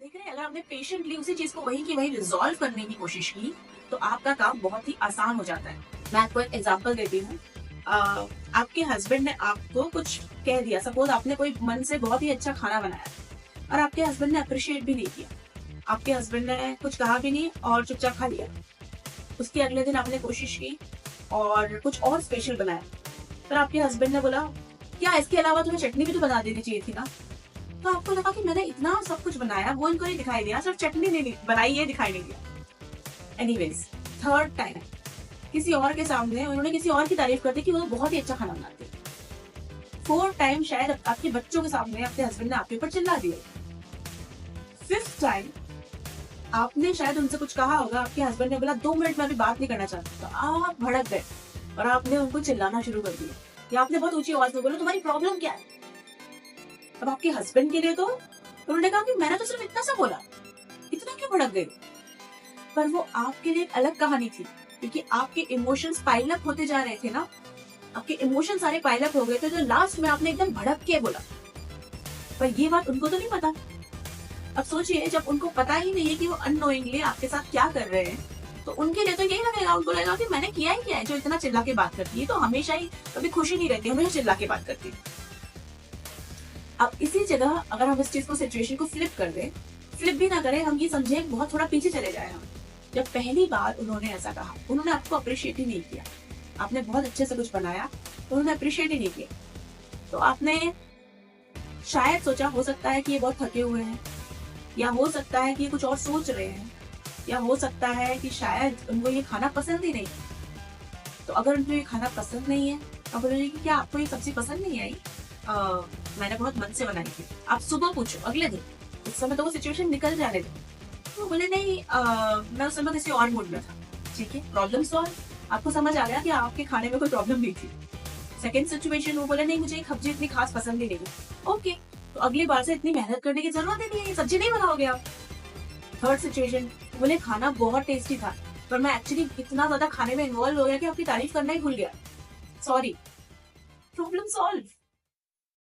देख रहे हैं, अगर आपने पेशेंटली उसी चीज को वहीं की वहीं रिजॉल्व करने की कोशिश की तो आपका काम बहुत ही आसान हो जाता है। मैं आपको एक एग्जांपल देती हूँ। आपके हस्बैंड ने आपको कुछ कह दिया, सपोज आपने कोई मन से बहुत ही अच्छा खाना बनाया और आपके हस्बैंड ने अप्रिशिएट भी नहीं किया, आपके हस्बैंड ने कुछ कहा भी नहीं और चुपचाप खा लिया। उसके अगले दिन आपने कोशिश की और कुछ और स्पेशल बनाया, पर आपके हस्बैंड ने बोला क्या इसके अलावा तुम्हें चटनी भी तो बना देनी चाहिए थी ना। तो आपको लगा कि मैंने इतना सब कुछ बनाया, वो इनको नहीं दिखाई दिया, सिर्फ चटनी नहीं बनाई है दिखाई नहीं दिया। एनीवेज, थर्ड टाइम किसी और के सामने उन्होंने किसी और की तारीफ कर दी कि वो बहुत ही अच्छा खाना बनाते हैं। फोर्थ टाइम शायद आपके बच्चों के सामने अपने हस्बैंड ने आपके ऊपर चिल्ला दिया। फिफ्थ टाइम आपने शायद उनसे कुछ कहा होगा, आपके हस्बैंड ने बोला 2 मिनट में अभी बात नहीं करना चाहता, तो आप भड़क गए और आपने उनको चिल्लाना शुरू कर दिया या आपने बहुत ऊंची आवाज में बोला तुम्हारी प्रॉब्लम क्या है। अब आपके हस्बैंड के लिए तो उन्होंने कहा कि मैंने तो सिर्फ इतना सा बोला, इतना क्यों भड़क गए। पर वो आपके लिए एक अलग कहानी थी, क्योंकि आपके इमोशंस पाइल अप होते जा रहे थे ना, आपके इमोशंस सारे पाइल अप हो गए थे, जो लास्ट में आपने एकदम भड़क के बोला। पर ये बात उनको तो नहीं पता। अब सोचिए, जब उनको पता ही नहीं है कि वो अननोइंगली आपके साथ क्या कर रहे हैं, तो उनके लिए तो यही लगेगा, उनको लगेगा कि मैंने किया ही क्या है जो इतना चिल्ला के बात करती है, तो हमेशा ही कभी खुशी नहीं रहती, हमेशा चिल्ला के बात करती है। अब इसी जगह अगर हम इस चीज को, सिचुएशन को फ्लिप कर दें, फ्लिप भी ना करें, हम ये समझे बहुत थोड़ा पीछे चले जाए हम। जब पहली बार उन्होंने ऐसा कहा, उन्होंने आपको अप्रिशिएट ही नहीं किया, आपने बहुत अच्छे से कुछ बनाया, उन्होंने अप्रिशिएट ही नहीं किया, तो आपने शायद सोचा हो सकता है कि ये बहुत थके हुए हैं, या हो सकता है कि ये कुछ और सोच रहे हैं, या हो सकता है कि शायद उनको ये खाना पसंद ही नहीं। तो अगर उनको ये खाना पसंद नहीं है, तो बोलेंगे कि क्या आपको ये सब्जी पसंद नहीं आई, मैंने बहुत मन से बनाई थी। आप सुबह पूछो अगले दिन, उस समय तो वो सिचुएशन निकल जाने दो। तो बोले नहीं, मैं उस समय किसी और मूड में था। ठीक है, प्रॉब्लम सॉल्व, आपको समझ आ गया कि आपके खाने में कोई प्रॉब्लम नहीं थी। सेकेंड सिचुएशन, वो बोले नहीं मुझे एक सब्जी इतनी खास पसंद ही नहीं। ओके, तो अगली बार से इतनी मेहनत करने की जरूरत ही नहीं है, सब्जी नहीं बनाओगे आप। थर्ड सिचुएशन, बोले खाना बहुत टेस्टी था, पर मैं एक्चुअली इतना ज्यादा खाने में इन्वॉल्व हो गया कि आपकी तारीफ करना ही भूल गया, सॉरी। Problem solve.